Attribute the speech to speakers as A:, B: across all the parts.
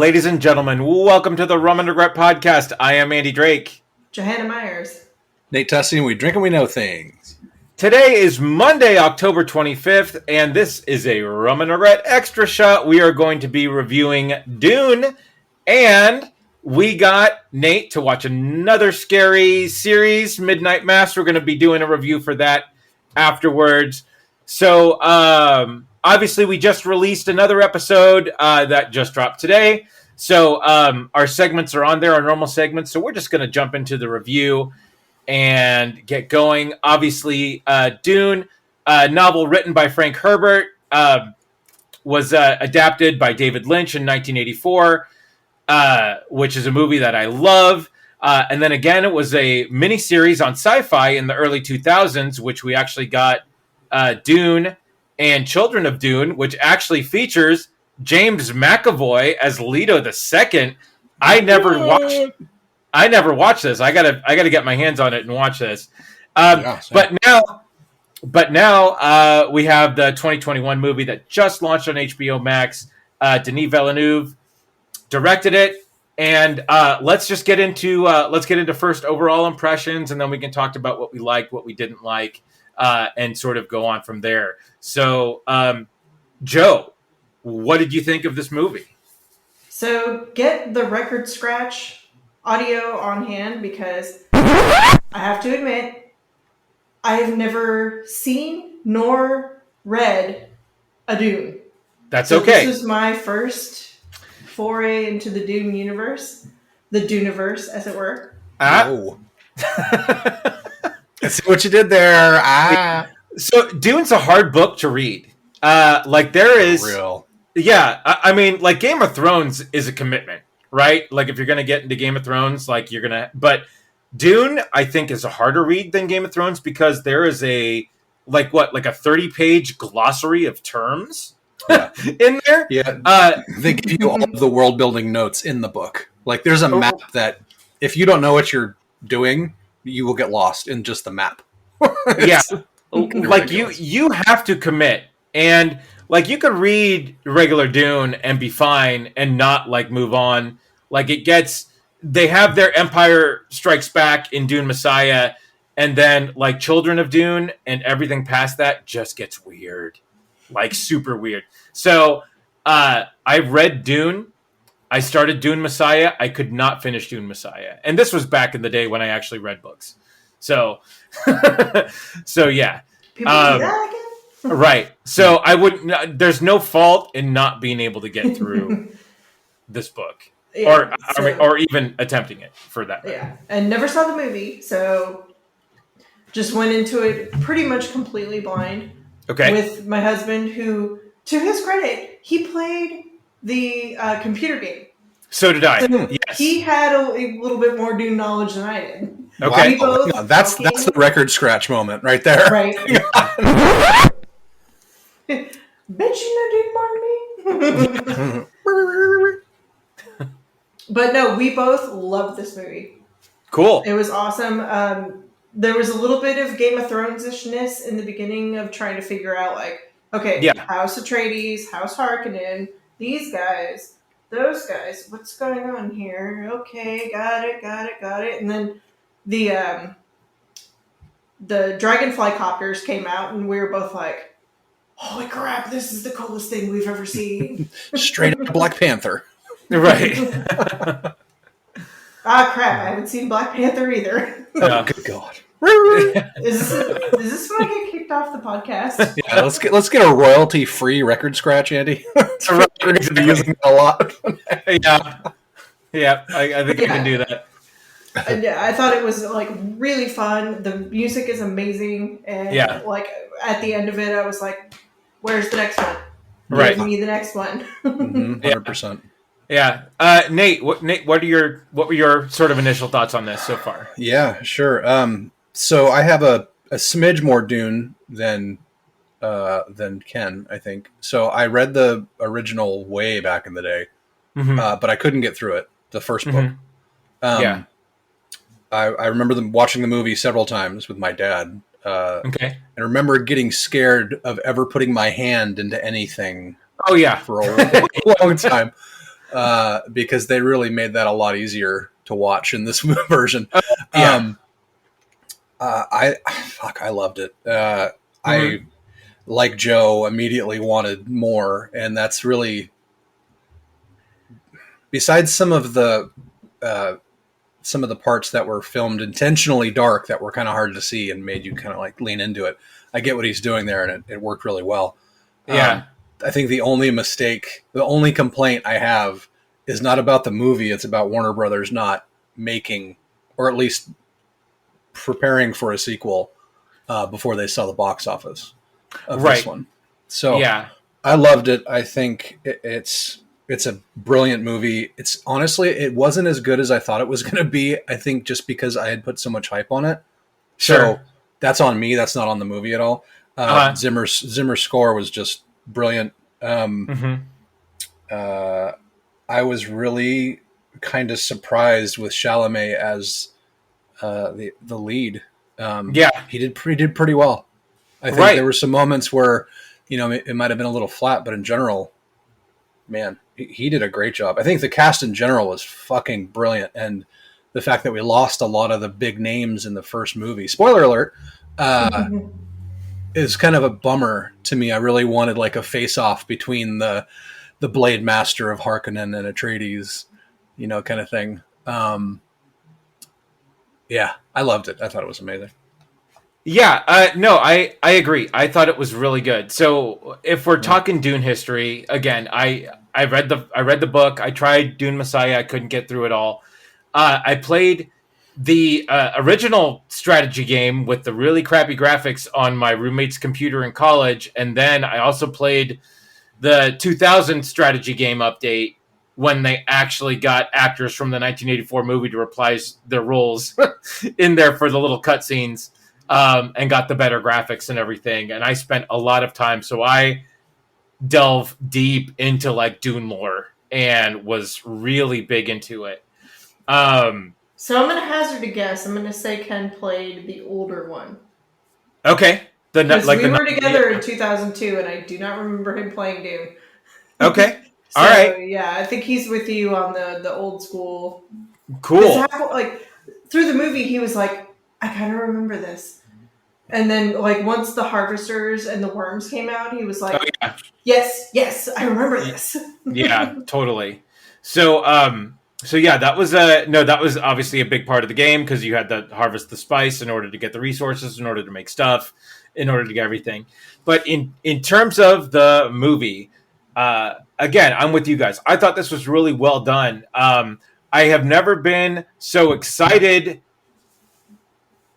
A: Ladies and gentlemen, welcome to the Rum Regret podcast. I am Andy Drake.
B: Johanna Myers.
C: Nate Tussey, and we drink and we know things.
A: Today is Monday, October 25th, and this is a Rum Regret extra shot. We are going to be reviewing Dune, and we got Nate to watch another scary series, Midnight Mass. We're going to be doing a review for that afterwards. So, obviously, we just released another episode that just dropped today. So our segments are on there, our normal segments. So we're just going to jump into the review and get going. Obviously, Dune, a novel written by Frank Herbert, was adapted by David Lynch in 1984, which is a movie that I love. And then again, it was a miniseries on Sci-Fi in the early 2000s, which we actually got Dune and Children of Dune, which actually features James McAvoy as Leto II. I never watched this. I gotta get my hands on it and watch this. But now we have the 2021 movie that just launched on HBO Max. Denis Villeneuve directed it, and let's get into first overall impressions, and then we can talk about what we liked, what we didn't like. And sort of go on from there. So, Joe, what did you think of this movie?
B: So get the record scratch audio on hand, because I have to admit, I have never seen nor read a Dune.
A: That's okay.
B: This was my first foray into the Dune universe. The Duneverse, as it were.
C: Oh. I see what you did there.
A: So Dune's a hard book to read. There is
C: real.
A: Yeah, I mean, like Game of Thrones is a commitment, right? Like if you're going to get into Game of Thrones, but Dune, I think, is a harder read than Game of Thrones because there is a 30-page glossary of terms in there.
C: Yeah. They give you all of the world building notes in the book. Like there's a map that if you don't know what you're doing, you will get lost in just the map.
A: Yeah. Like you have to commit. And like you could read regular Dune and be fine and not like move on. Like they have their Empire Strikes Back in Dune Messiah, and then like Children of Dune and everything past that just gets weird. Like super weird. So I read Dune. I started Dune Messiah. I could not finish Dune Messiah. And this was back in the day when I actually read books. So, yeah.
B: People do that again?
A: Right. So I wouldn't, there's no fault in not being able to get through this book or even attempting it for that matter.
B: Yeah. And never saw the movie. So just went into it pretty much completely blind.
A: Okay.
B: With my husband, who, to his credit, he played the computer game.
A: So did I.
B: So
A: yes.
B: He had a little bit more Dune knowledge than I did.
A: Okay.
C: That's the record scratch moment right there.
B: Right. Bet you know Dune more than me. But no, we both loved this movie.
A: Cool.
B: It was awesome. There was a little bit of Game of Thrones-ishness in the beginning of trying to figure out, House Atreides, House Harkonnen, these guys, those guys, what's going on here? Okay, got it. And then the Dragonfly copters came out, and we were both like, holy crap, this is the coolest thing we've ever seen.
C: Straight up Black Panther.
A: Right.
B: Crap, I haven't seen Black Panther either.
C: Oh, good God.
B: Is this when I get kicked off the podcast?
C: Yeah, let's get a royalty-free record scratch, Andy. We're going to be using it a lot.
A: Yeah, I think I can do that.
B: Yeah, I thought it was like really fun. The music is amazing, and like at the end of it, I was like, "Where's the next one?
A: Right,
B: give me the next one."
C: 100%.
A: Yeah, Nate, what were your sort of initial thoughts on this so far?
C: Yeah, sure. So I have a smidge more Dune than Ken, I think. So I read the original way back in the day, but I couldn't get through it. The first book. I remember watching the movie several times with my dad.
A: Okay.
C: And I remember getting scared of ever putting my hand into anything.
A: Oh yeah,
C: for a long time. because they really made that a lot easier to watch in this version.
A: Yeah.
C: I loved it. I, like Joe, immediately wanted more, and that's really, besides some of the parts that were filmed intentionally dark that were kind of hard to see and made you kind of like lean into it. I get what he's doing there, and it worked really well.
A: Yeah.
C: I think the only complaint I have is not about the movie. It's about Warner Brothers not making, or at least preparing for a sequel before they sell the box office of this one. So
A: yeah,
C: I loved it. I think it's a brilliant movie. It's honestly, it wasn't as good as I thought it was going to be. I think just because I had put so much hype on it.
A: Sure.
C: So that's on me. That's not on the movie at all. Zimmer's score was just brilliant. I was really kind of surprised with Chalamet as the lead. He did pretty well. I think there were some moments where, it might have been a little flat, but in general, man, he did a great job. I think the cast in general was fucking brilliant, and the fact that we lost a lot of the big names in the first movie, spoiler alert, is kind of a bummer to me. I really wanted like a face-off between the Blade Master of Harkonnen and Atreides, kind of thing. Yeah, I loved it. I thought it was amazing.
A: Yeah, no, I agree. I thought it was really good. So if we're talking Dune history, again, I read the book. I tried Dune Messiah. I couldn't get through it all. I played the original strategy game with the really crappy graphics on my roommate's computer in college, and then I also played the 2000 strategy game update when they actually got actors from the 1984 movie to reprise their roles in there for the little cutscenes. And got the better graphics and everything. And I spent a lot of time. So I delve deep into like Dune lore and was really big into it.
B: So I'm going to hazard a guess. I'm going to say Ken played the older one.
A: Okay.
B: We were together in 2002 and I do not remember him playing Dune.
A: Okay.
B: So,
A: all right.
B: Yeah, I think he's with you on the old school.
A: Cool.
B: Like through the movie, he was like, I kind of remember this. And then, like, once the harvesters and the worms came out, he was like, yes, I remember this.
A: Yeah, totally. So yeah, that was obviously a big part of the game because you had to harvest the spice in order to get the resources, in order to make stuff, in order to get everything. But in terms of the movie, again, I'm with you guys. I thought this was really well done. I have never been so excited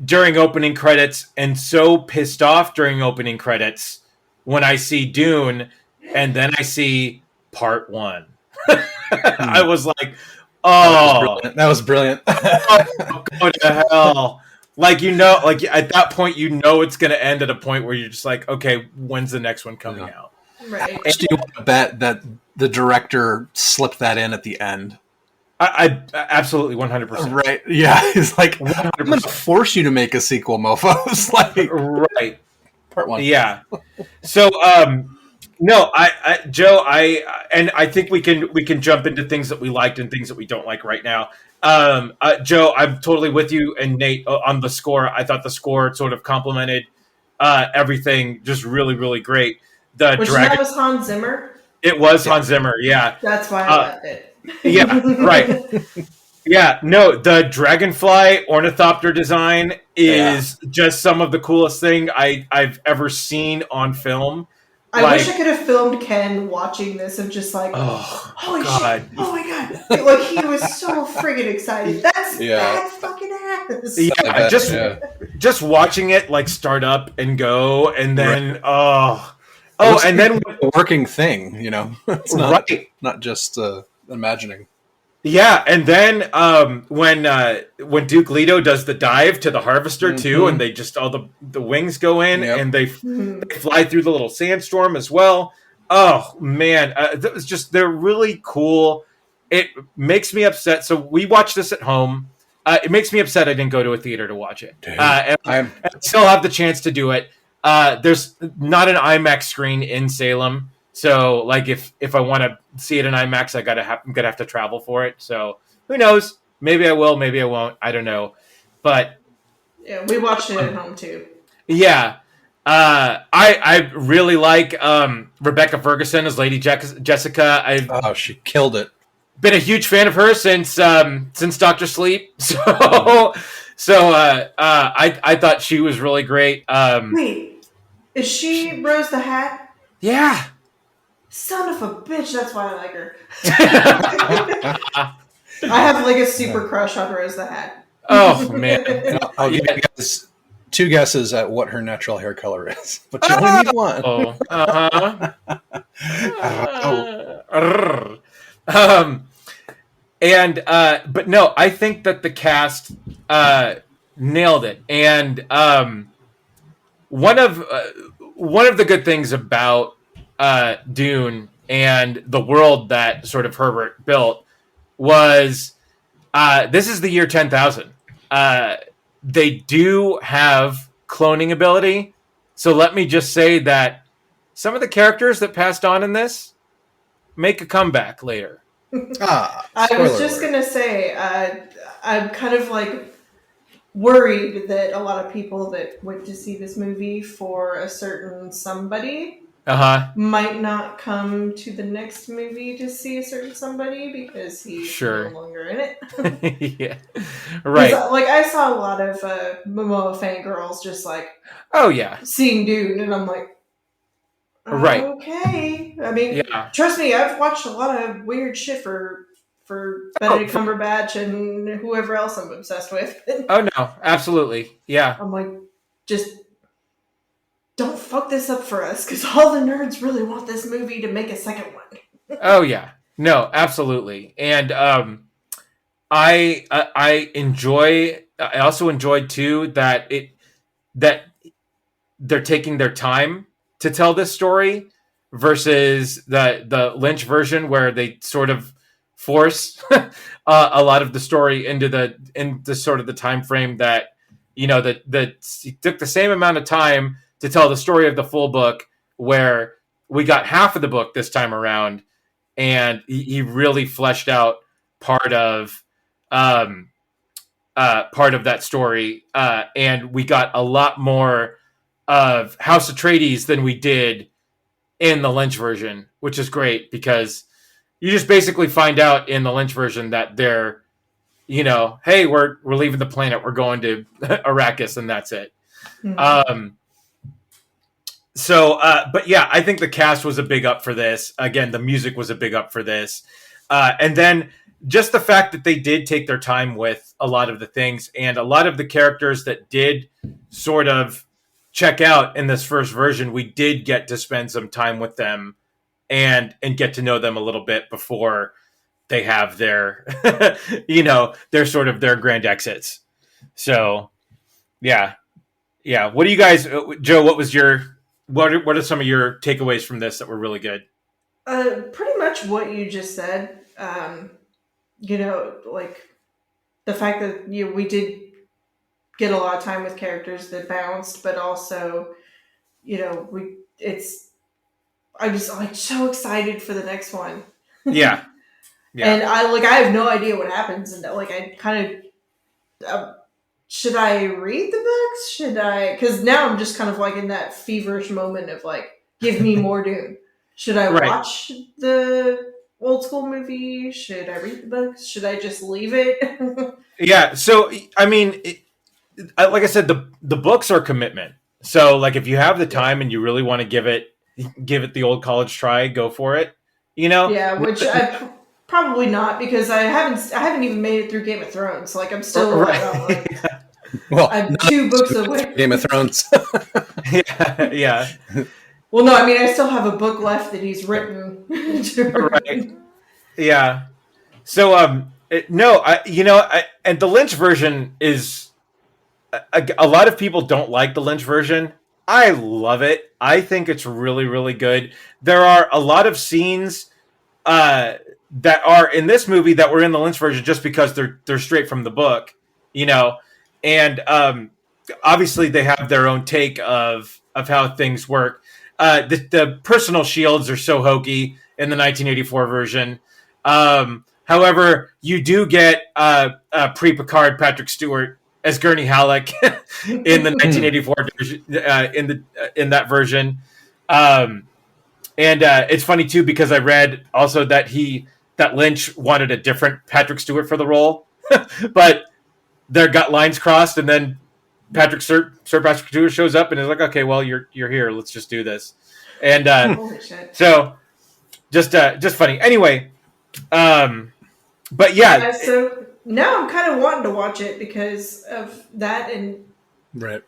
A: during opening credits and so pissed off during opening credits when I see Dune and then I see part 1. I was like, oh,
C: that was brilliant.
A: Oh, go to hell. Like, at that point, it's going to end at a point where you're just like, okay, when's the next one coming out?
B: Right.
C: Do you want to bet that the director slipped that in at the end?
A: I absolutely 100%.
C: Right. Yeah. It's like,
A: 100%.
C: I'm going to force you to make a sequel, mofos. Like,
A: right.
C: Part 1.
A: Yeah. So, no, Joe, I think we can jump into things that we liked and things that we don't like right now. Joe, I'm totally with you and Nate on the score. I thought the score sort of complemented everything just really, really great. That
B: was Hans Zimmer?
A: It was Hans Zimmer, yeah.
B: That's why I loved it.
A: Yeah, right. Yeah, no, the dragonfly ornithopter design is just some of the coolest thing I've ever seen on film.
B: I wish I could have filmed Ken watching this and just like, holy shit, oh my god. Like, he was so friggin' excited. That's fucking ass.
A: Yeah, just watching it like start up and go and then, and then
C: a working thing, it's not just imagining.
A: Yeah, and then when Duke Leto does the dive to the harvester too, and they just all the wings go in and they fly through the little sandstorm as well. Oh man, they're really cool. It makes me upset. So we watched this at home. It makes me upset I didn't go to a theater to watch it. And I still have the chance to do it. There's not an IMAX screen in Salem. So like if I want to see it in IMAX, I'm gonna have to travel for it. So who knows? Maybe I will, maybe I won't. I don't know. But
B: yeah, we watched it at home too.
A: Yeah. I really like Rebecca Ferguson as Lady Jessica. I've
C: she killed it.
A: been a huge fan of her since Doctor Sleep. I thought she was really great.
B: Wait, is she Rose the Hat?
A: Yeah.
B: Son of a bitch, that's why I like her. I have like a super crush on Rose the Hat.
A: Oh man.
C: I'll give you guys 2 guesses at what her natural hair color is, but you only need one.
A: But no, I think that the cast nailed it, and one of the good things about Dune and the world that sort of Herbert built was this is the year 10,000. They do have cloning ability, so let me just say that some of the characters that passed on in this make a comeback later.
B: I was just gonna say, I'm kind of like worried that a lot of people that went to see this movie for a certain somebody might not come to the next movie to see a certain somebody because he's no longer in it.
A: Yeah, right.
B: Like I saw a lot of Momoa fangirls just like,
A: oh yeah,
B: seeing Dune, and I'm like,
A: right,
B: okay. I mean, trust me, I've watched a lot of weird shit for Benedict Cumberbatch and whoever else I'm obsessed with.
A: Oh no, absolutely, yeah.
B: I'm like, just don't fuck this up for us, because all the nerds really want this movie to make a second one.
A: Oh yeah, no, absolutely, and I enjoy. I also enjoyed too that they're taking their time to tell this story versus the Lynch version where they sort of force a lot of the story into sort of the time frame that that it took the same amount of time to tell the story of the full book, where we got half of the book this time around, and he really fleshed out part of that story, and we got a lot more of House Atreides than we did in the Lynch version, which is great because you just basically find out in the Lynch version that they're, hey, we're leaving the planet, we're going to Arrakis, and that's it. Mm-hmm. But yeah, I think the cast was a big up for this. Again, the music was a big up for this. And then just the fact that they did take their time with a lot of the things, and a lot of the characters that did sort of check out in this first version, we did get to spend some time with them and get to know them a little bit before they have their, their sort of their grand exits. So yeah. What do you guys, Joe, what are some of your takeaways from this that were really good?
B: Pretty much what you just said. Like the fact that we did get a lot of time with characters that bounced, but also, I'm just like so excited for the next one.
A: Yeah.
B: And I have no idea what happens, and like I kind of should I read the books? Should I? Because now I'm just kind of like in that feverish moment of like, give me more Dune. Should I watch the old school movie? Should I read the books? Should I just leave it?
A: Yeah. So I mean, like I said, the books are commitment. So like if you have the time and you really want to give it the old college try, go for it.
B: Yeah, which I probably not, because I haven't even made it through Game of Thrones. Like I'm still
C: well,
B: I'm 2 books away.
C: Game of Thrones.
A: yeah.
B: Well, no, I mean I still have a book left that he's written.
A: Right. Yeah. So and the Lynch version is a lot of people don't like the Lynch version. I love it. I think it's really, really good. There are a lot of scenes that are in this movie that were in the Lynch version just because they're straight from the book, and obviously they have their own take of how things work. the personal shields are so hokey in the 1984 version. However, you do get pre-Picard Patrick Stewart as Gurney Halleck in the 1984 version, in that version. And it's funny too because I read also that Lynch wanted a different Patrick Stewart for the role, but their gut lines crossed, and then Sir Patrick Stewart shows up and is like, "Okay, well, you're here. Let's just do this." And so just funny. Anyway, but yeah.
B: So now I'm kind of wanting to watch it because of that, and
C: right.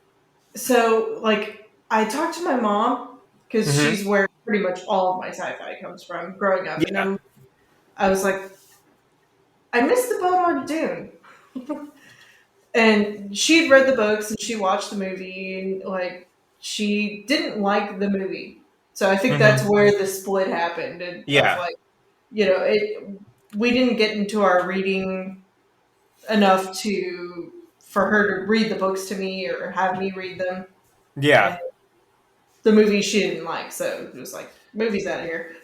B: So like I talked to my mom because she's where pretty much all of my sci-fi comes from growing up, and I was like, I missed the boat on Dune. And she'd read the books and she watched the movie, and like she didn't like the movie, so I think that's where the split happened. And like, we didn't get into our reading enough for her to read the books to me or have me read them.
A: Yeah,
B: and the movie she didn't like, so it was like, movie's out of here.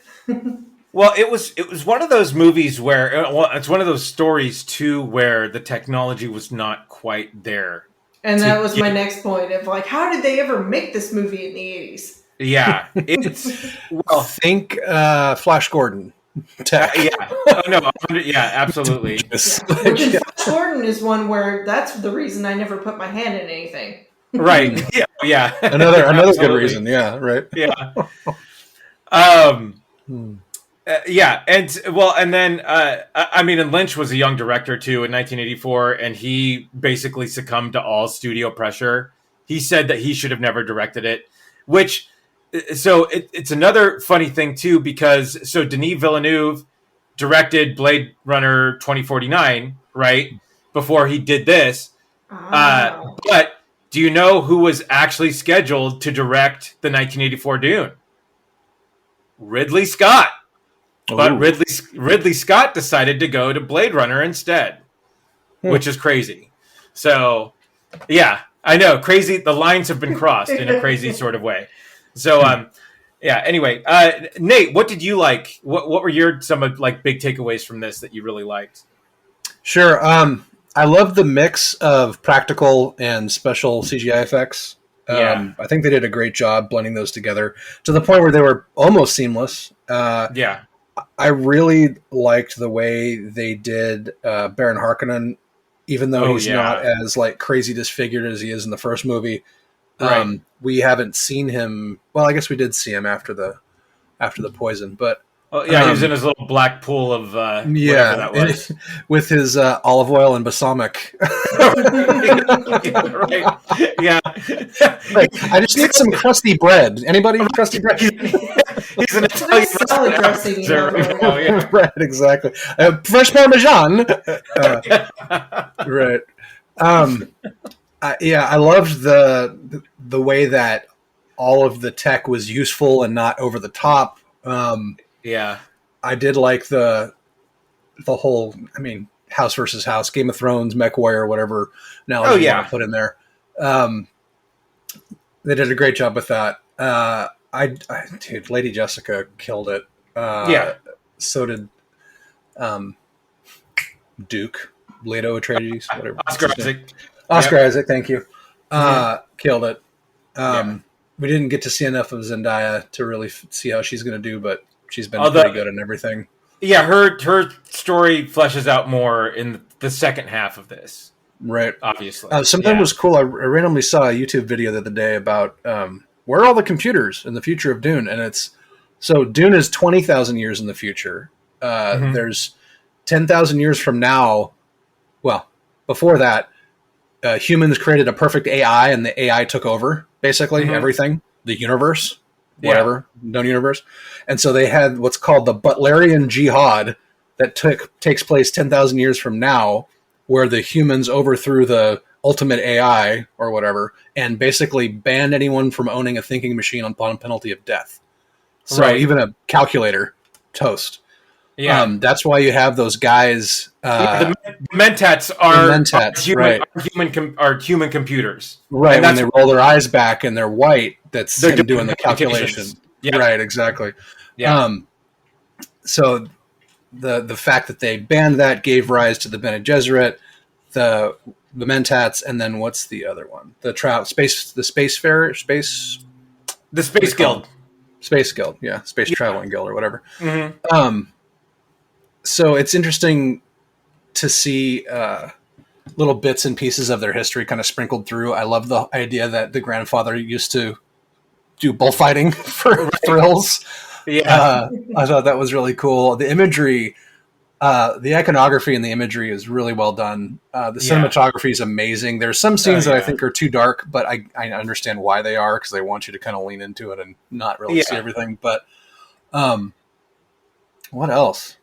A: Well, it was one of those movies where it's one of those stories too where the technology was not quite there.
B: And that was my next point of like, how did they ever make this movie in the 80s?
A: Yeah, it's
C: think Flash Gordon.
A: Yeah, oh, no, yeah, absolutely.
B: Flash Gordon is one where that's the reason I never put my hand in anything.
A: Right. Yeah.
C: Another good reason. Yeah. Right.
A: Yeah. Yeah, and then and Lynch was a young director too in 1984, and he basically succumbed to all studio pressure. He said that he should have never directed it, it's another funny thing too, because Denis Villeneuve directed Blade Runner 2049 right before he did this. But do you know who was actually scheduled to direct the 1984 Dune? Ridley Scott. But Ridley Scott decided to go to Blade Runner instead, which is crazy. So, yeah, I know, crazy. The lines have been crossed in a crazy sort of way. So, anyway, Nate, what did you like? What were some of like big takeaways from this that you really liked?
C: Sure. I love the mix of practical and special CGI effects. I think they did a great job blending those together to the point where they were almost seamless. I really liked the way they did Baron Harkonnen, even though he's not as like crazy disfigured as he is in the first movie. Right. We haven't seen him. Well, I guess we did see him after the poison, but
A: he was in his little black pool of whatever that was,
C: with his olive oil and balsamic.
A: Right. Yeah.
C: Like, I just need some crusty bread. Anybody crusty bread?
A: He's an Italian
B: salad dressing.
C: Right, exactly. Fresh Parmesan. Right. I loved the way that all of the tech was useful and not over the top. I did like the whole, house versus house, Game of Thrones, Mech Warrior, whatever analogy you want to put in there. They did a great job with that. Dude, Lady Jessica killed it. So did Duke, Leto Atreides, whatever. Oscar Isaac, thank you. Killed it. We didn't get to see enough of Zendaya to really see how she's going to do, but she's been pretty good in everything.
A: Yeah, her story fleshes out more in the second half of this.
C: Right.
A: Obviously.
C: Something was cool. I randomly saw a YouTube video the other day about where are all the computers in the future of Dune? And Dune is 20,000 years in the future. There's 10,000 years from now. Well, before that, humans created a perfect AI, and the AI took over basically everything, the universe, whatever, known universe. And so they had what's called the Butlerian Jihad that takes place 10,000 years from now, where the humans overthrew the ultimate AI or whatever, and basically banned anyone from owning a thinking machine upon penalty of death. So even a calculator, toast.
A: Yeah.
C: That's why you have those guys.
A: The Mentats are,
C: Mentats,
A: human,
C: right.
A: are human computers.
C: Right,
A: And
C: when
A: that's
C: they roll their eyes back and they're white, that's
A: they're
C: him doing the
A: computations.
C: calculation.
A: Yeah.
C: Right, exactly.
A: Yeah.
C: So the fact that they banned that gave rise to the Bene Gesserit, the Mentats, and then what's the other one? The
A: Space Guild.
C: Space Guild, yeah, Space Traveling Guild or whatever.
A: Mm-hmm.
C: So it's interesting to see little bits and pieces of their history kind of sprinkled through. I love the idea that the grandfather used to do bullfighting for thrills.
A: Yeah.
C: I thought that was really cool. The imagery, the iconography and the imagery is really well done. The cinematography is amazing. There's some scenes that I think are too dark, but I understand why they are, because they want you to kind of lean into it and not really see everything. But what else?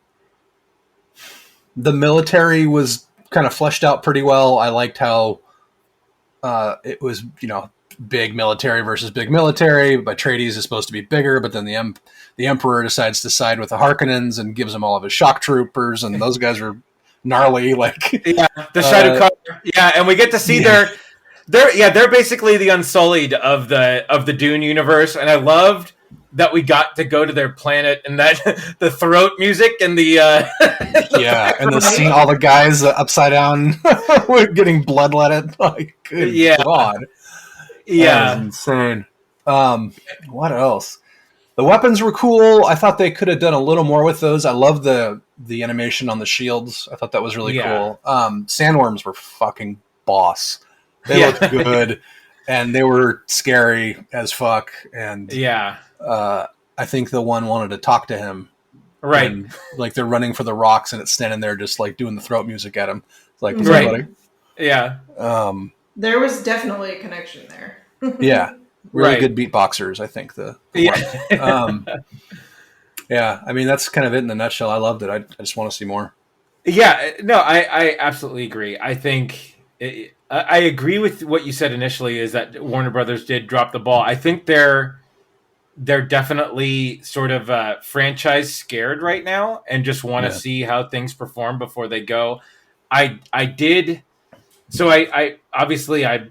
C: The military was kind of fleshed out pretty well. I liked how it was, big military versus big military. But Atreides is supposed to be bigger, but then the Emperor decides to side with the Harkonnens and gives them all of his shock troopers, and those guys are gnarly. Like
A: the Shadowcar. And we get to see they're basically the Unsullied of the Dune universe, and I loved that we got to go to their planet and that the throat music and the
C: and seeing all the guys upside down getting bloodletted. Like, good God. That was insane. What else? The weapons were cool. I thought they could have done a little more with those. I love the animation on the shields. I thought that was really cool. Sandworms were fucking boss. They looked good, and they were scary as fuck. And I think the one wanted to talk to him.
A: Right.
C: And, like, they're running for the rocks, and it's standing there just, like, doing the throat music at him. It's like, what's up, buddy?
A: Yeah.
B: There was definitely a connection there.
C: Yeah. Really good beatboxers, I think. I mean, that's kind of it in a nutshell. I loved it. I just want to see more.
A: Yeah. No, I absolutely agree. I think I agree with what you said initially, is that Warner Brothers did drop the ball. I think they're definitely sort of franchise scared right now and just want to see how things perform before they go. I obviously I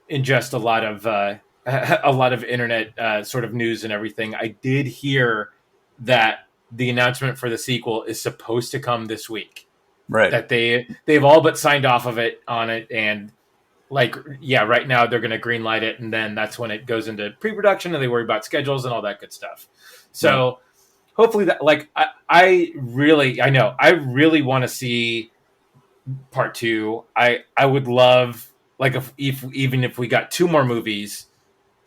A: ingest a lot of internet sort of news and everything. I did hear that the announcement for the sequel is supposed to come this week.
C: Right.
A: That they've all but signed off on it, and right now they're going to greenlight it, and then that's when it goes into pre-production, and they worry about schedules and all that good stuff. So hopefully that, I really want to see part 2. I would love, even if we got 2 more movies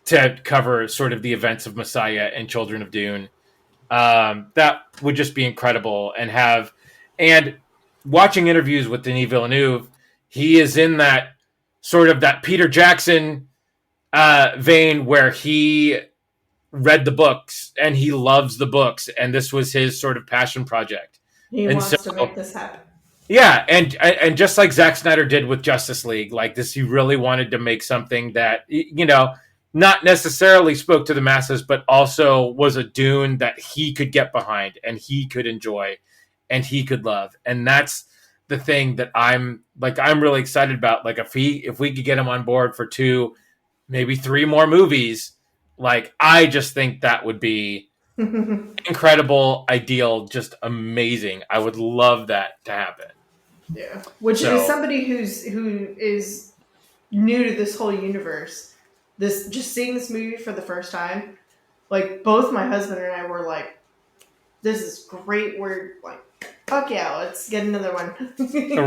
A: to cover sort of the events of Messiah and Children of Dune, that would just be incredible. And watching interviews with Denis Villeneuve, he is in that sort of that Peter Jackson vein where he read the books and he loves the books, and this was his sort of passion project.
B: He wants to make this happen.
A: Yeah, and just like Zack Snyder did with Justice League, like this, he really wanted to make something that, not necessarily spoke to the masses, but also was a Dune that he could get behind and he could enjoy and he could love. And that's the thing that I'm really excited about. Like, if we could get him on board for 2, maybe 3 more movies, I just think that would be incredible, ideal, just amazing. I would love that to happen.
B: Yeah, which is somebody who is new to this whole universe. Just seeing this movie for the first time, both my husband and I were like, "This is great." We're like, "Fuck yeah, let's get another one."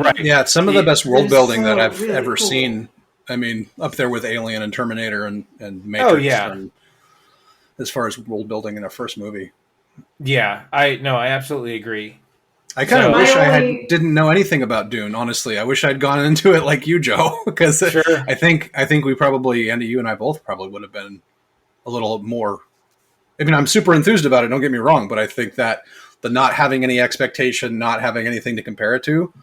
A: Right?
C: Yeah, it's some of the best world building that I've ever seen. I mean, up there with Alien and Terminator and Matrix.
A: Oh yeah.
C: And as far as world building in a first movie.
A: Yeah, I absolutely agree.
C: I kind of wish I didn't know anything about Dune. Honestly, I wish I'd gone into it like you, Joe, because I think we probably, Andy, you and I both probably would have been a little more. I mean, I'm super enthused about it. Don't get me wrong, but I think that the not having any expectation, not having anything to compare it to,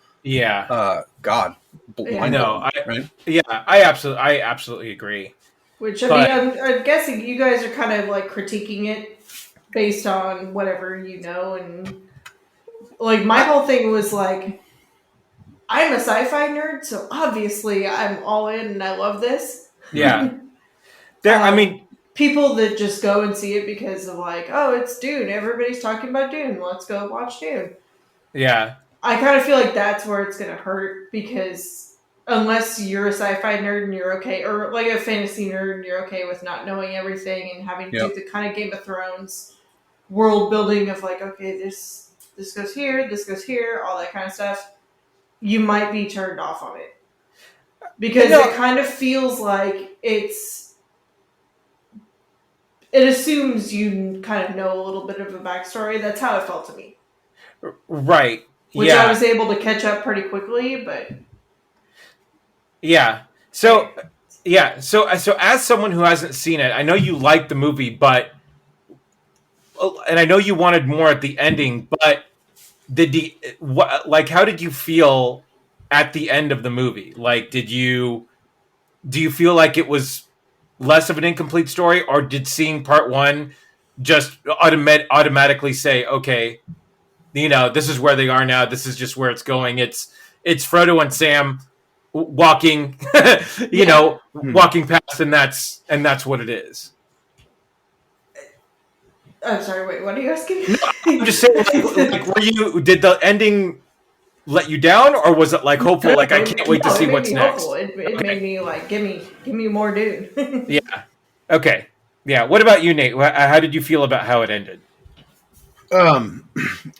C: God,
A: I know,
C: right?
A: Yeah, I absolutely agree.
B: Which I'm guessing you guys are kind of critiquing it based on whatever and like my whole thing was like, I'm a sci-fi nerd, so obviously I'm all in and I love this.
A: Yeah. I mean,
B: people that just go and see it because of like, oh, it's Dune. Everybody's talking about Dune. Let's go watch Dune.
A: Yeah.
B: I kind of feel like that's where it's going to hurt because unless you're a sci-fi nerd and you're okay, or like a fantasy nerd and you're okay with not knowing everything and having to do the kind of Game of Thrones world building of like, okay, this goes here, all that kind of stuff, you might be turned off on it. Because it kind of feels like it assumes you kind of know a little bit of a backstory. That's how it felt to me.
A: Right.
B: Which I was able to catch up pretty quickly, but...
A: Yeah. So as someone who hasn't seen it, I know you liked the movie, but... And I know you wanted more at the ending, but how did you feel at the end of the movie? Like, do you feel like it was less of an incomplete story, or did seeing part one just automatically say, okay, this is where they are now. This is just where it's going. It's Frodo and Sam walking, walking past, and that's what it is.
B: I'm sorry. Wait, what are you asking?
A: No, I'm just saying, did the ending let you down, or was it like hopeful? Like, I can't wait to see what's next.
B: It made me like, give me more Dune.
A: Yeah. Okay. Yeah. What about you, Nate? How did you feel about how it ended?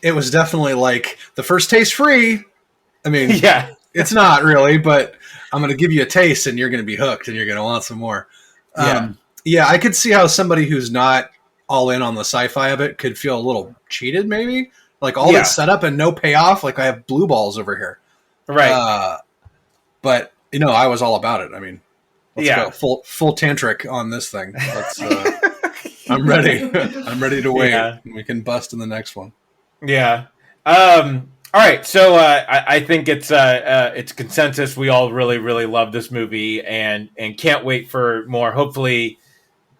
C: It was definitely like the first taste free. I mean,
A: yeah,
C: it's not really, but I'm going to give you a taste and you're going to be hooked and you're going to want some more. Yeah, I could see how somebody who's not all in on the sci-fi of it could feel a little cheated, maybe. Like all this setup and no payoff. Like I have blue balls over here.
A: Right.
C: But, I was all about it. I mean, let's go full tantric on this thing. Let's, I'm ready. I'm ready to wait. Yeah. We can bust in the next one.
A: Yeah. All right. So I think it's consensus. We all really, really love this movie and can't wait for more. Hopefully,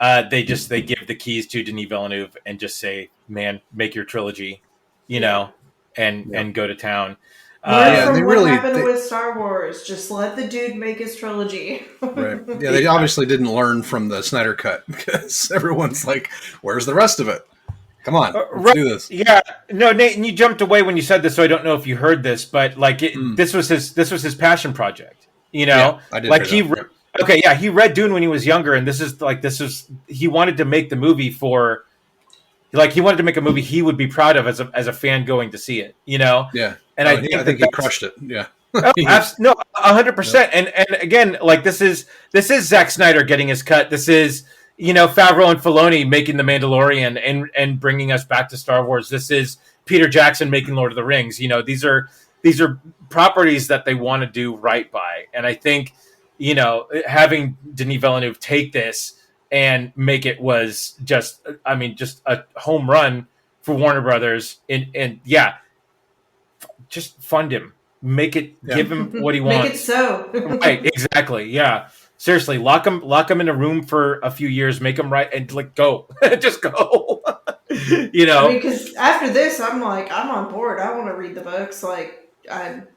A: they give the keys to Denis Villeneuve and just say, "Man, make your trilogy," and go to town.
B: What happened with Star Wars? Just let the dude make his trilogy.
C: Right. Yeah, they obviously didn't learn from the Snyder Cut because everyone's like, "Where's the rest of it? Come on, let's do this."
A: Yeah. No, Nate, and you jumped away when you said this, so I don't know if you heard this, but like this was his passion project.
C: Yeah, I did.
A: Like he read Dune when he was younger, and he wanted to make the movie for. Like he wanted to make a movie he would be proud of as a fan going to see it,
C: Yeah,
A: and I think
C: he crushed it. Yeah,
A: no, 100%. And again, like this is Zack Snyder getting his cut. This is Favreau and Filoni making The Mandalorian and bringing us back to Star Wars. This is Peter Jackson making Lord of the Rings. These are properties that they want to do right by, and I think having Denis Villeneuve take this and make it was just a home run for Warner Brothers. And just fund him, give him what he wants.
B: Make it so.
A: Right, exactly. Yeah, seriously, lock him in a room for a few years, make him right, and go, just go.
B: Because after this, I'm on board. I want to read the books. Like I'm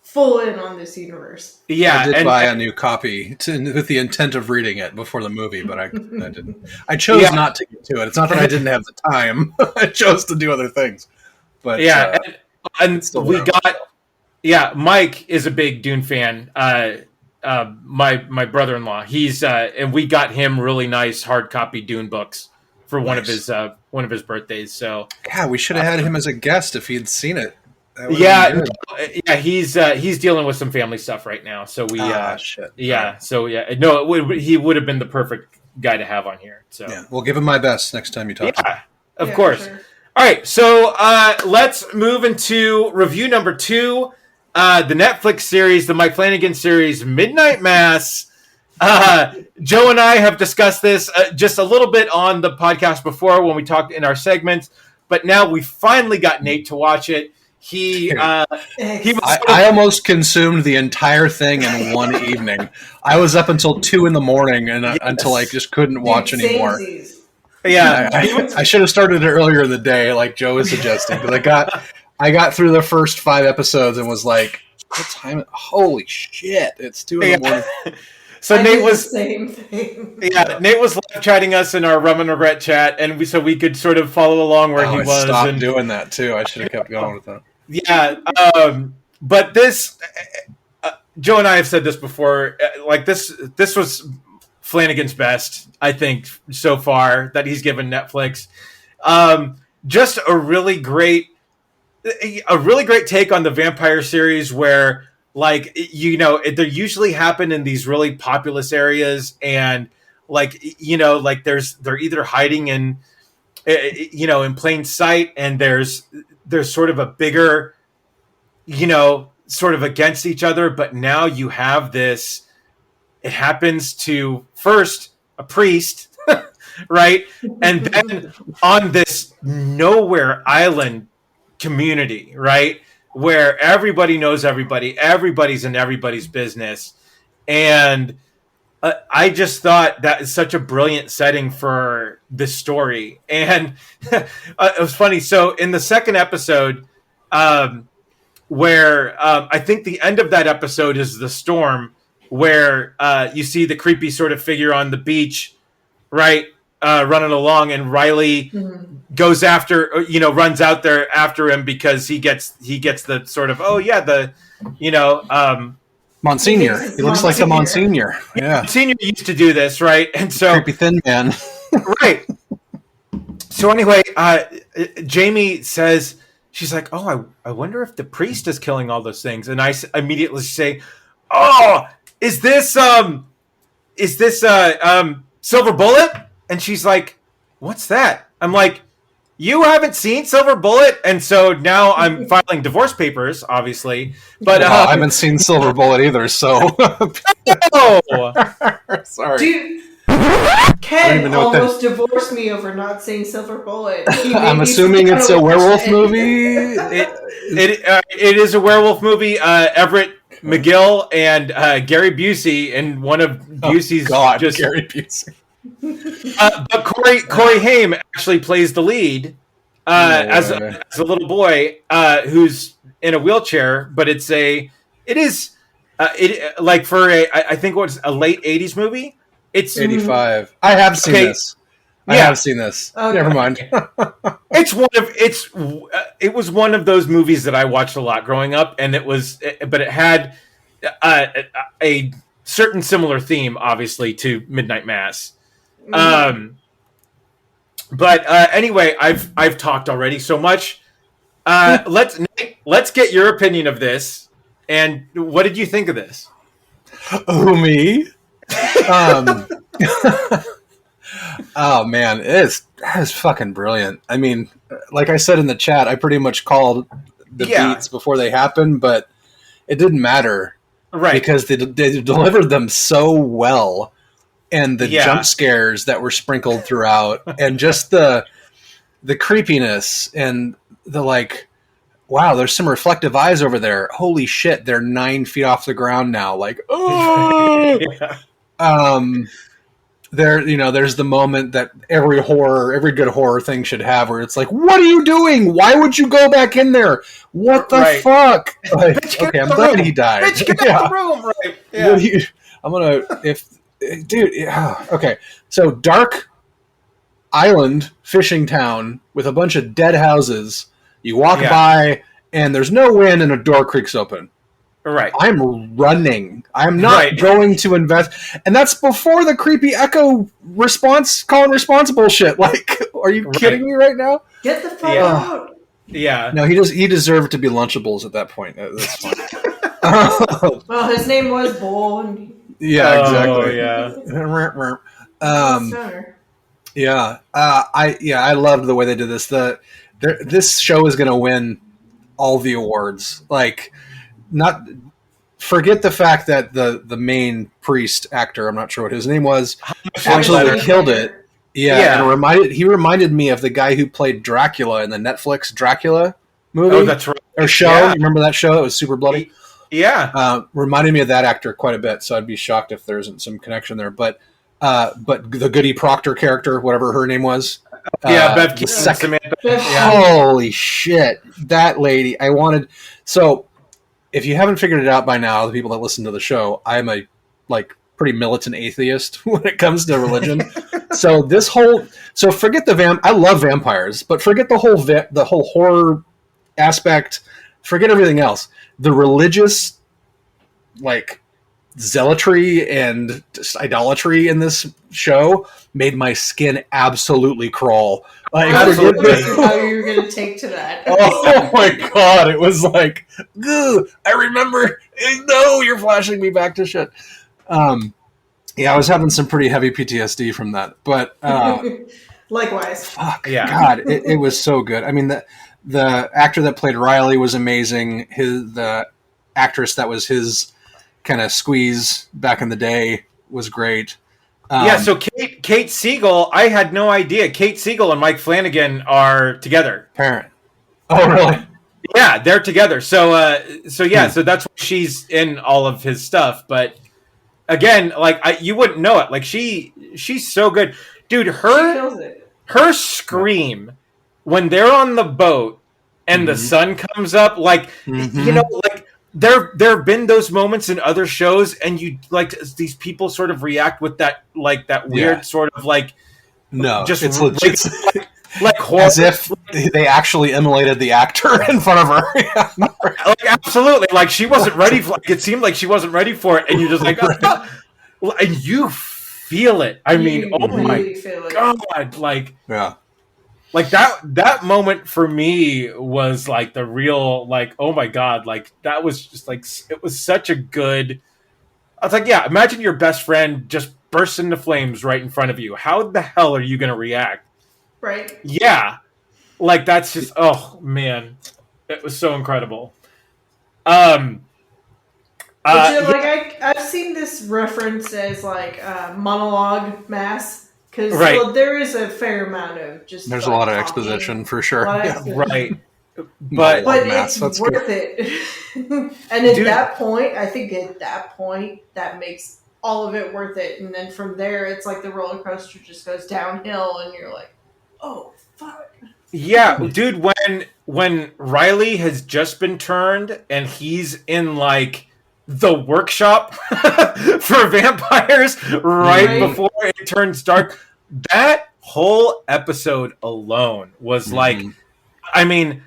B: full in on this universe.
C: Yeah, I did buy a new copy with the intent of reading it before the movie, but I didn't. I chose not to get to it. It's not that I didn't have the time. I chose to do other things. But
A: and we got Mike is a big Dune fan. My brother-in-law, he's and we got him really nice hard copy Dune books for one of his birthdays. So
C: we should have had him as a guest if he'd seen it.
A: He's dealing with some family stuff right now, so we
C: shit.
A: He would have been the perfect guy to have on here. So
C: we'll give him my best next time you talk to him.
A: Of course. Sure. All right, so let's move into review number 2, the Netflix series, the Mike Flanagan series, Midnight Mass. Joe and I have discussed this just a little bit on the podcast before when we talked in our segments, but now we finally got Nate to watch it. I
C: almost consumed the entire thing in one evening. I was up until 2 a.m. until I just couldn't watch anymore.
A: Yeah,
C: I should have started it earlier in the day, like Joe was suggesting, because I got through the first 5 episodes and was like, what time? Holy shit! It's 2 in the morning.
A: So Nate was
B: the same thing.
A: Yeah, Nate was live chatting us in our Rum Regret chat, and we could sort of follow along where he was.
C: I stopped doing that too. I should have kept going with that.
A: Yeah, but this, Joe and I have said this before. Like this was Flanagan's best, I think, so far that he's given Netflix. Just a really great take on the vampire series where, like, they usually happen in these really populous areas, and like, they're either hiding in, in plain sight, and there's sort of a bigger, sort of against each other. But now you have this, it happens to first a priest, right? And then on this nowhere island community, right? Where everybody knows everybody, everybody's in everybody's business. And I just thought that is such a brilliant setting for this story. And it was funny. So in the second episode, where I think the end of that episode is the storm, where you see the creepy sort of figure on the beach, right, running along, and Riley goes after, runs out there after him because he gets the sort of,
C: Monsignor. He looks like the Monsignor. Yeah.
A: Monsignor used to do this, right? And so
C: creepy thin man.
A: Right. So anyway, Jamie says, she's like, "Oh, I wonder if the priest is killing all those things." And I immediately say, "Oh, is this Silver Bullet?" And she's like, "What's that?" I'm like, "You haven't seen Silver Bullet?" And so now I'm filing divorce papers, obviously. But
C: I haven't seen Silver Bullet either, so sorry.
B: Dude, Ken almost divorced me over not seeing Silver Bullet.
C: I'm assuming it's a werewolf movie.
A: It is a werewolf movie. Everett McGill and Gary Busey, and one of Busey's
C: Gary Busey.
A: But Corey Haim actually plays the lead as a little boy who's in a wheelchair. But I think it was a late '80s movie. It's
C: 85. I have seen this. I have seen this. Okay. Never mind.
A: It was one of those movies that I watched a lot growing up, and but it had a certain similar theme, obviously, to Midnight Mass. But anyway, I've talked already so much. Let's get your opinion of this. And what did you think of this?
C: Oh, me? Oh man, that is fucking brilliant. I mean, like I said in the chat, I pretty much called the beats before they happened, but it didn't matter,
A: right?
C: Because they delivered them so well, and the jump scares that were sprinkled throughout, and just the creepiness, and the like. Wow, there's some reflective eyes over there. Holy shit, they're 9 feet off the ground now. Like, oh. There's the moment that every good horror thing should have, where it's like, what are you doing? Why would you go back in there? What the fuck? Like, okay, I'm glad he died.
A: Bitch, get out the room, right?
C: Yeah. Okay, so dark island fishing town with a bunch of dead houses. You walk by, and there's no wind, and a door creaks open.
A: Right.
C: I'm running. I'm not going to invest. And that's before the creepy echo call and response bullshit. Like, are you kidding me right now?
B: Get the fuck out.
A: Yeah.
C: No, he deserved to be Lunchables at that point. That's fine.
B: Well, his name was Bull. And...
C: Yeah, exactly. I loved the way they did this. This show is going to win all the awards. Like, not forget the fact that the main priest actor, I'm not sure what his name was, actually killed it. Yeah. And he reminded me of the guy who played Dracula in the Netflix Dracula movie.
A: Oh, that's right.
C: Or show. Yeah. You remember that show? It was super bloody.
A: Yeah.
C: Reminded me of that actor quite a bit, so I'd be shocked if there isn't some connection there. But the Goody Proctor character, whatever her name was.
A: Bev
C: the
A: Keaton,
C: second.
A: Samantha.
C: Holy shit, that lady! I wanted. So, if you haven't figured it out by now, the people that listen to the show, I'm a pretty militant atheist when it comes to religion. So forget I love vampires, but forget the whole horror aspect. Forget everything else. The religious zealotry and just idolatry in this show made my skin absolutely crawl.
A: Absolutely.
B: How you were going to take to that?
C: Oh my god! It was like, goo, I remember. No, you're flashing me back to shit. Yeah, I was having some pretty heavy PTSD from that, but
B: likewise.
C: Fuck, yeah. God, it was so good. I mean, the actor that played Riley was amazing. The actress that was his kind of squeeze back in the day was great.
A: So Kate Siegel, I had no idea. Kate Siegel and Mike Flanagan are together.
C: Parent. Oh, really?
A: Yeah, they're together. So that's why she's in all of his stuff. But again, you wouldn't know it. She's so good, dude. Her scream when they're on the boat and the sun comes up, there have been those moments in other shows, and you these people sort of react with that weird sort of
C: no,
A: just
C: it's legit.
A: Horror.
C: As if they actually immolated the actor in front of her.
A: Absolutely, she wasn't ready for it seemed like she wasn't ready for it, and you're just and you feel it. I mean, oh my god,
C: yeah.
A: That moment for me was the real oh my god, that was just it was such a good. I was imagine your best friend just bursts into flames right in front of you. How the hell are you going to react?
B: Right.
A: Yeah. That's just, oh man, it was so incredible.
B: I've seen this reference as monologue mass, because there is a fair amount of just.
C: There's a lot of exposition for sure.
A: Right.
B: But it's worth it. And I think at that point, that makes all of it worth it. And then from there, it's the roller coaster just goes downhill, and you're like, oh fuck.
A: Yeah, dude, when Riley has just been turned and he's in the workshop for vampires right before it turns dark, that whole episode alone was I mean,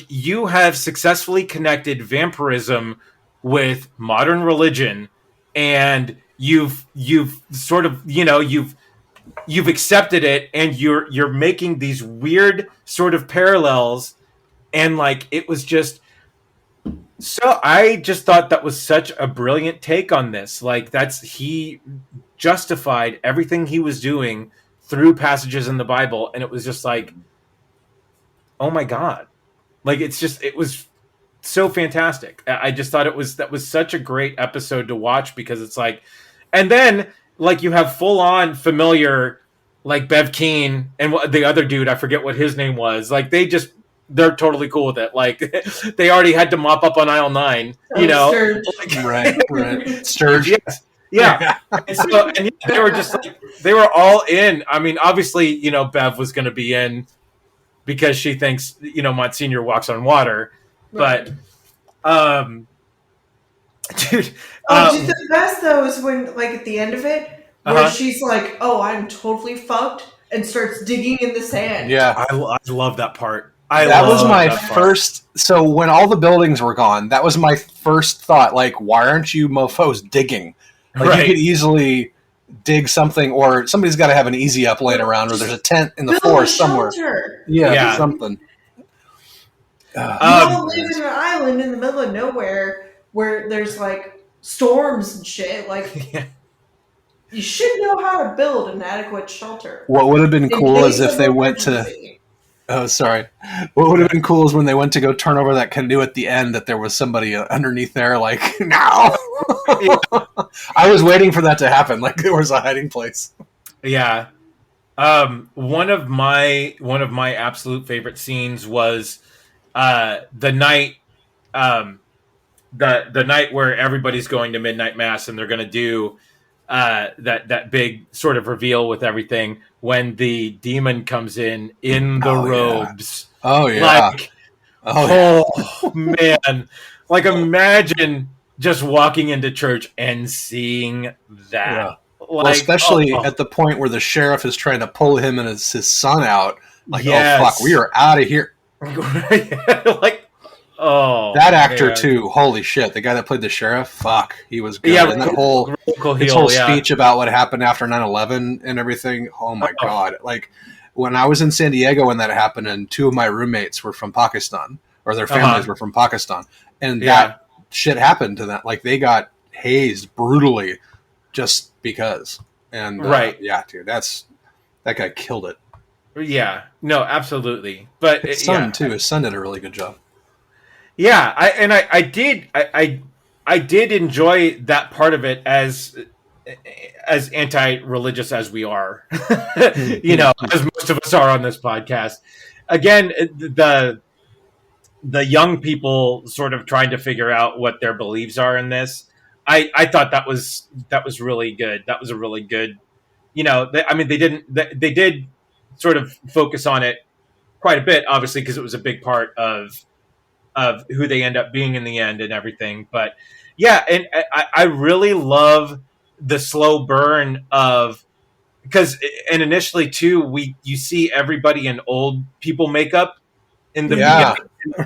A: you have successfully connected vampirism with modern religion, and you've sort of you've accepted it, and you're making these weird sort of parallels, and it was just so. I just thought that was such a brilliant take on this. He justified everything he was doing through passages in the Bible, and it was just oh my god, it was so fantastic. I just thought that was such a great episode to watch, because it's and then you have full on familiar Bev Keane and the other dude, I forget what his name was. They're totally cool with it. They already had to mop up on aisle 9,
B: Sturge.
C: Right. Sturge.
A: Yes. Yeah. And they were just they were all in. I mean, obviously, Bev was going to be in because she thinks, Monsignor walks on water. Right. But, dude.
B: The best, though, is when, at the end of it, where she's oh, I'm totally fucked, and starts digging in the sand.
C: Yeah.
A: I love that part.
C: That was my first. So when all the buildings were gone, that was my first thought. Why aren't you mofos digging? You could easily dig something, or somebody's got to have an easy up laying around, or there's a tent in the forest somewhere. Yeah, something.
B: You all live in an island in the middle of nowhere where there's storms and shit. You should know how to build an adequate shelter.
C: What would have been cool is if they went to. Oh, sorry. What would have been cool is when they went to go turn over that canoe at the end, that there was somebody underneath there, no! I was waiting for that to happen, there was a hiding place.
A: Yeah. One of my absolute favorite scenes was the night the night where everybody's going to midnight mass, and they're going to do that big sort of reveal with everything when the demon comes in the robes.
C: Yeah. Oh yeah.
A: Man, like imagine just walking into church and seeing that.
C: Yeah. Like, well, especially at the point where the sheriff is trying to pull him and his son out. Like, oh fuck, we are out of here.
A: Like,
C: that actor too. Holy shit, the guy that played the sheriff. Fuck, he was good. Yeah, and that whole speech about what happened after 9/11 and everything. Oh my god! Like when I was in San Diego when that happened, and two of my roommates were from Pakistan, or their families were from Pakistan, and that shit happened to them. Like they got hazed brutally just because. And yeah, dude, that guy killed it.
A: Yeah, no, absolutely. But
C: his son too. His son did a really good job.
A: Yeah, I did enjoy that part of it as anti-religious as we are, as most of us are on this podcast. Again, the young people sort of trying to figure out what their beliefs are in this. I thought that was really good. That was a really good, they did sort of focus on it quite a bit, obviously, because it was a big part of who they end up being in the end and everything. But yeah, and I really love the slow burn of, and initially too, you see everybody in old people makeup in the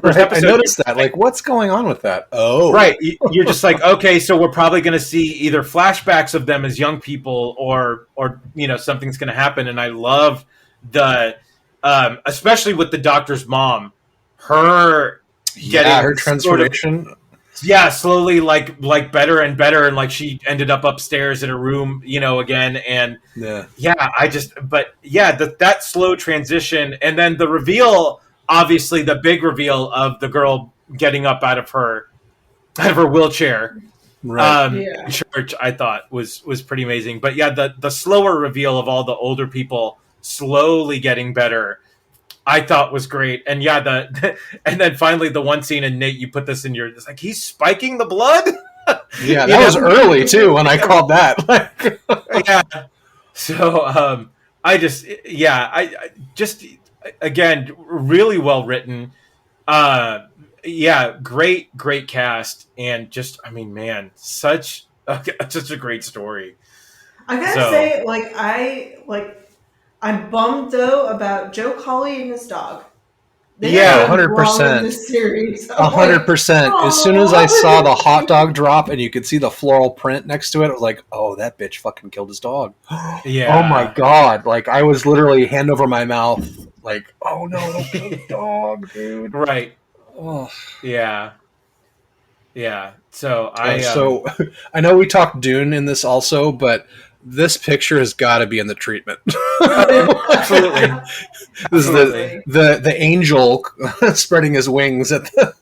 C: first episode. I noticed that. Like, what's going on with that? Oh,
A: right. You're just like, okay, so we're probably going to see either flashbacks of them as young people, or something's going to happen. And I love the, especially with the doctor's mom, her getting
C: her transformation.
A: Slowly like better and better, and like she ended up upstairs in her room, again, and that slow transition, and then the reveal, obviously the big reveal of the girl getting up out of her wheelchair, in church, I thought was pretty amazing. But yeah, the slower reveal of all the older people slowly getting better, I thought was great. And yeah, and then finally the one scene, and Nate, you put this in it's like, he's spiking the blood.
C: Yeah, that was early too when I called that.
A: Yeah. So I just again, really well written. Great cast, and just, I mean, man, such a great story.
B: I gotta say, I'm bummed though about Joe Colley and his dog.
C: 100%. 100%. As soon as I saw the hot dog drop and you could see the floral print next to it, I was like, oh, that bitch fucking killed his dog.
A: Yeah.
C: Oh my god. Like, I was literally hand over my mouth, like, oh no, don't kill the dog, dude.
A: Right.
C: Oh.
A: Yeah. Yeah. So
C: So I know we talked Dune in this also, but this picture has got to be in the treatment.
A: Absolutely.
C: This is the angel spreading his wings at the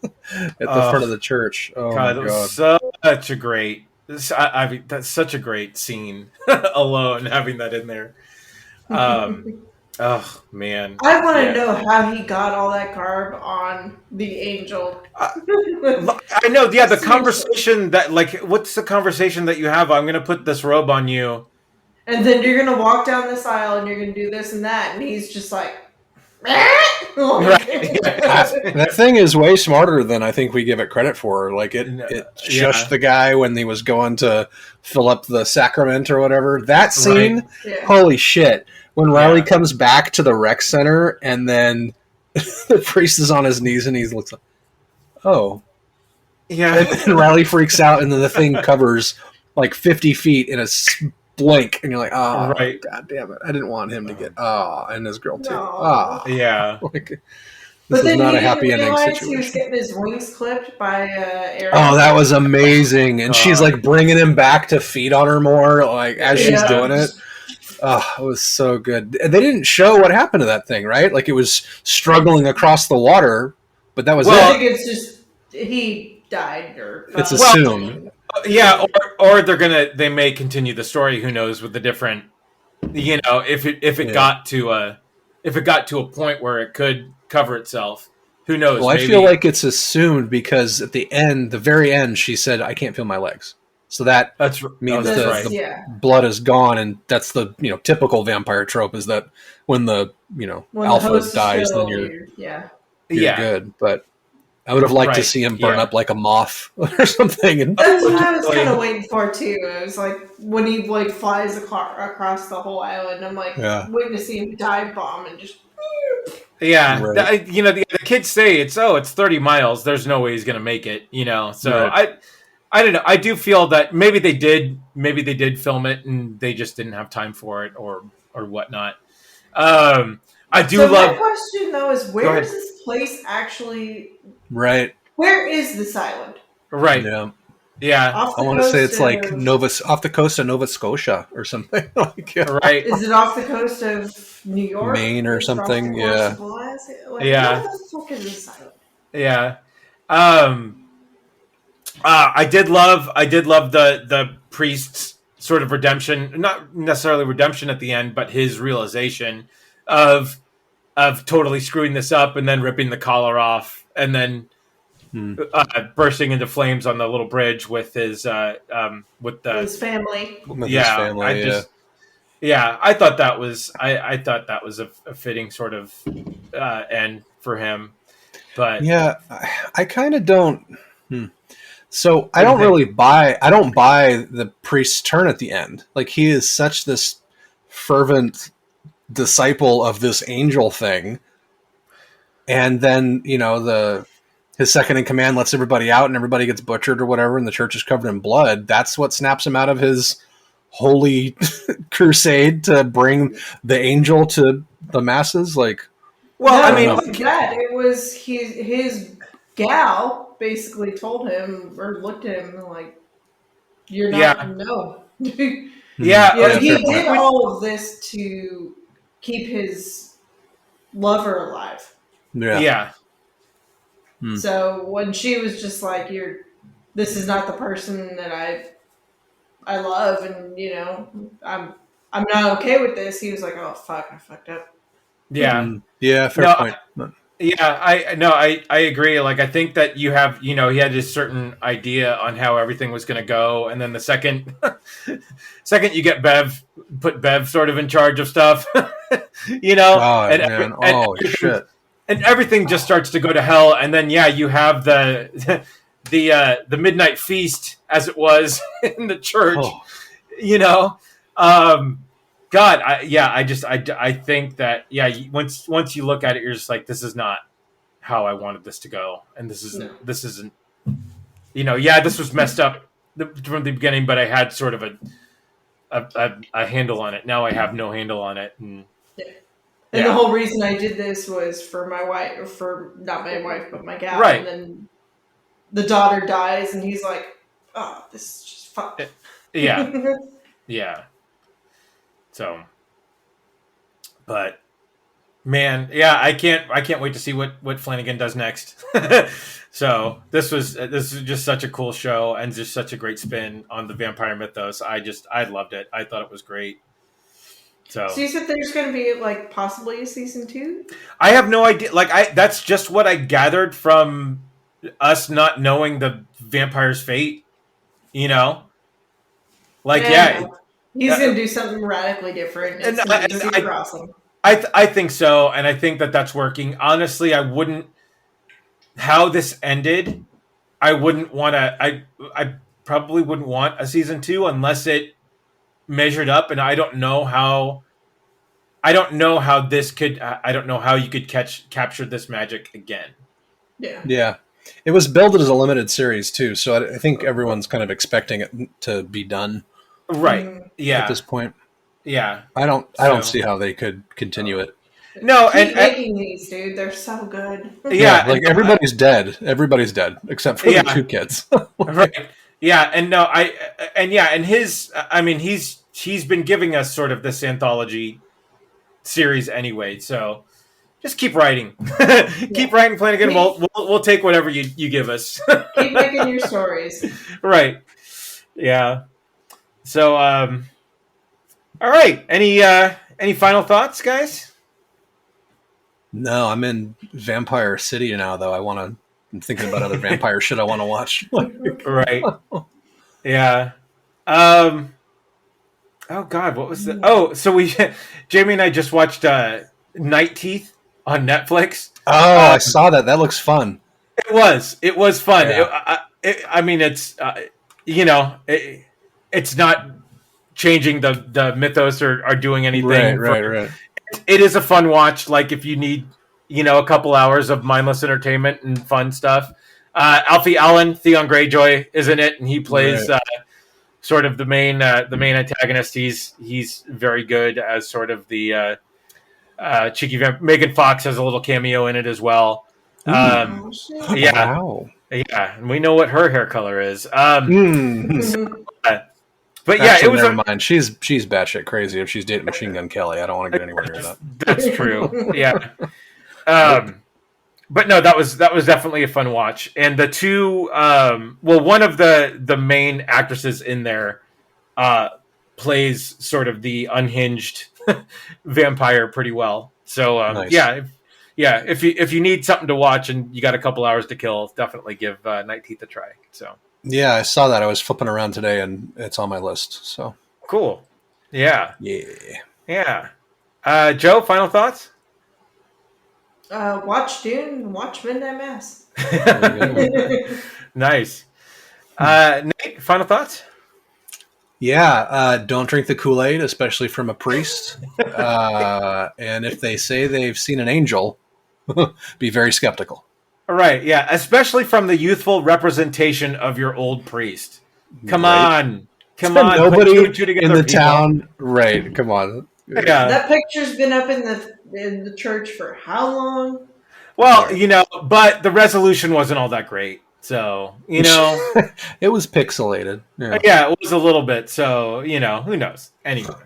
C: front of the church. Oh God, my God.
A: Such a great. I mean, that's such a great scene alone, having that in there. Oh man,
B: I want to know how he got all that garb on the angel.
A: I know. Yeah, the conversation that, like, what's the conversation that you have? I'm going to put this robe on you,
B: and then you're going to walk down this aisle and you're going to do this and that, and he's just like,
C: that thing is way smarter than I think we give it credit for. Like it shushed the guy when he was going to fill up the sacrament or whatever. That scene, holy shit. When Riley comes back to the rec center and then the priest is on his knees and he looks like, oh.
A: Yeah.
C: And then Riley freaks out and then the thing covers like 50 feet in a blink. And you're like, oh, God damn it. I didn't want him to get, and his girl too.
A: Yeah.
C: Like, this is not a happy ending situation.
B: He was getting his wings clipped by Aaron.
C: Oh, that was amazing. And she's like bringing him back to feed on her more, like as she's doing it. Oh, it was so good. They didn't show what happened to that thing, right? Like it was struggling across the water, but that was it.
B: I think it's just he died or
C: it's assumed.
A: Or they may continue the story. Who knows with the different, if it got to a point where it could cover itself. Who knows?
C: Well, maybe. I feel like it's assumed because at the very end, she said, "I can't feel my legs." So that means the blood is gone, and that's the typical vampire trope is that when the alpha dies, then you're good. But I would have liked to see him burn up like a moth or something.
B: That's what I was kind of waiting for too. It was like when he flies across the whole island. I'm like waiting to see him dive bomb and just.
A: Yeah, right. The kids say it's 30 miles. There's no way he's gonna make it. So right. I don't know. I do feel that maybe they did film it and they just didn't have time for it or whatnot. I do love.
B: My question though is where is this place actually?
C: Right.
B: Where is this island?
A: Right.
C: Yeah. I want to say it's like off the coast of Nova Scotia or something.
A: Right.
B: Is it off the coast of New York?
C: Maine or something? Yeah.
B: Where the fuck is this island?
A: Yeah. I did love the priest's sort of redemption, not necessarily redemption at the end, but his realization of totally screwing this up and then ripping the collar off and then bursting into flames on the little bridge with his family.
C: His family,
A: I thought that was a fitting sort of end for him. But
C: I kind of don't. So I don't buy the priest's turn at the end. Like he is such this fervent disciple of this angel thing, and then his second in command lets everybody out and everybody gets butchered or whatever, and the church is covered in blood. That's what snaps him out of his holy crusade to bring the angel to the masses. Like,
B: it was his gal basically told him or looked at him like, "You're not no." He did all of this to keep his lover alive.
A: Yeah.
B: So when she was just like, this is not the person that I love, and I'm not okay with this. He was like, oh fuck, I fucked up.
A: Yeah.
C: Fair point.
A: I agree. Like I think that you have, he had a certain idea on how everything was going to go, and then the second you get put Bev sort of in charge of stuff,
C: shit.
A: And everything just starts to go to hell, and then you have the midnight feast as it was in the church. God, I think that once you look at it, you're just like, this is not how I wanted this to go, and this isn't this was messed up from the beginning, but I had sort of a handle on it. Now I have no handle on it, and.
B: And the whole reason I did this was for my wife, or for not my wife, but my gal.
A: Right.
B: And then the daughter dies, and he's like, "Oh, this is just fucked."
A: Yeah. Yeah. So, but man, I can't wait to see what Flanagan does next. So this is just such a cool show and just such a great spin on the vampire mythos. I loved it. I thought it was great. So
B: you said there's going to be possibly a season 2?
A: I have no idea. That's just what I gathered from us not knowing the vampire's fate. He's going
B: to do something radically different. It's going to be super awesome.
A: I think so, and I think that's working. Honestly, I wouldn't. How this ended, I wouldn't want to. I probably wouldn't want a season 2 unless it measured up, and I don't know how this could. I don't know how you could capture this magic again.
C: Yeah. It was billed as a limited series too, so I think everyone's kind of expecting it to be done.
A: Right. Yeah.
C: At this point.
A: Yeah.
C: I don't see how they could continue it.
A: No,
B: Keep making these, dude. They're so good.
C: Yeah, everybody's dead. Everybody's dead except for the 2 kids.
A: Right. Yeah, and he's been giving us sort of this anthology series anyway, so just keep writing. Keep writing, Flanagan. We'll take whatever you give us.
B: Keep making your stories.
A: Right. Yeah. So all right. Any final thoughts, guys?
C: No, I'm in Vampire City now though. I'm thinking about other vampire shit I want to watch.
A: Right. Yeah. Oh God, what was the? Oh, so Jamie and I just watched Night Teeth on Netflix.
C: Oh, I saw that. That looks fun.
A: It was fun.
C: Yeah.
A: I mean, it's it's not changing the mythos or doing anything.
C: Right.
A: It is a fun watch. Like if you need a couple hours of mindless entertainment and fun stuff. Alfie Allen, Theon Greyjoy, is in it, and he plays sort of the main antagonist. He's very good as sort of the cheeky vamp. Megan Fox has a little cameo in it as well. Yeah,
C: wow.
A: Yeah, and we know what her hair color is. But
C: Actually,
A: yeah, it was.
C: Never mind. She's batshit crazy if she's dating Machine Gun Kelly. I don't want to get anywhere near that.
A: That's true. Yeah. But no, that was definitely a fun watch. And the two, one of the main actresses in there plays sort of the unhinged vampire pretty well. So
C: Nice.
A: yeah. If you need something to watch and you got a couple hours to kill, definitely give Night Teeth a try. So
C: yeah, I saw that. I was flipping around today, and it's on my list. So
A: cool. Yeah.
C: Yeah.
A: Joe, final thoughts?
B: Watch Dune, watch Midnight Mass.
A: Nice. Nate, final thoughts?
C: Yeah, don't drink the Kool-Aid, especially from a priest. And if they say they've seen an angel, be very skeptical.
A: All right, yeah, especially from the youthful representation of your old priest. Come on.
C: Nobody
A: together,
C: in the
A: people.
C: town. Right, come on.
A: Yeah.
B: That picture's been up in the church for how long?
A: Well, but the resolution wasn't all that great. So,
C: it was pixelated.
A: Yeah, it was a little bit. So, who knows? Anyway.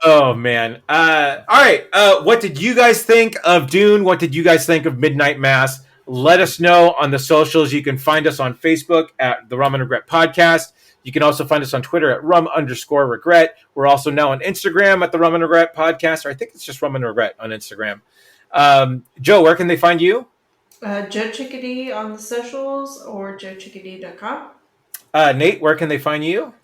A: Oh, man. All right. What did you guys think of Dune? What did you guys think of Midnight Mass? Let us know on the socials. You can find us on Facebook at the Rum Regret Podcast. You can also find us on Twitter at rum_regret. We're also now on Instagram at the Rum Regret Podcast, or I think it's just Rum Regret on Instagram. Joe, where can they find you?
B: Joe Chickadee on the socials or joechickadee.com.
A: Nate, where can they find you?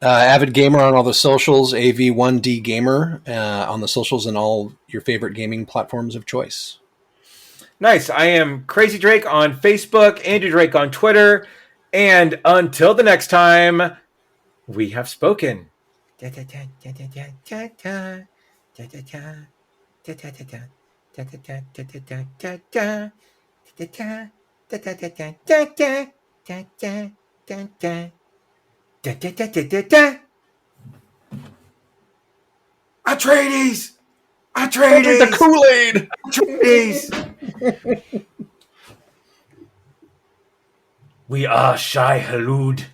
C: Avid Gamer on all the socials, AV1D Gamer on the socials and all your favorite gaming platforms of choice.
A: Nice. I am Crazy Drake on Facebook, Andrew Drake on Twitter, and until the next time, we have spoken. Atreides!
C: The Kool-Aid!
A: Atreides! We are Shai Halud.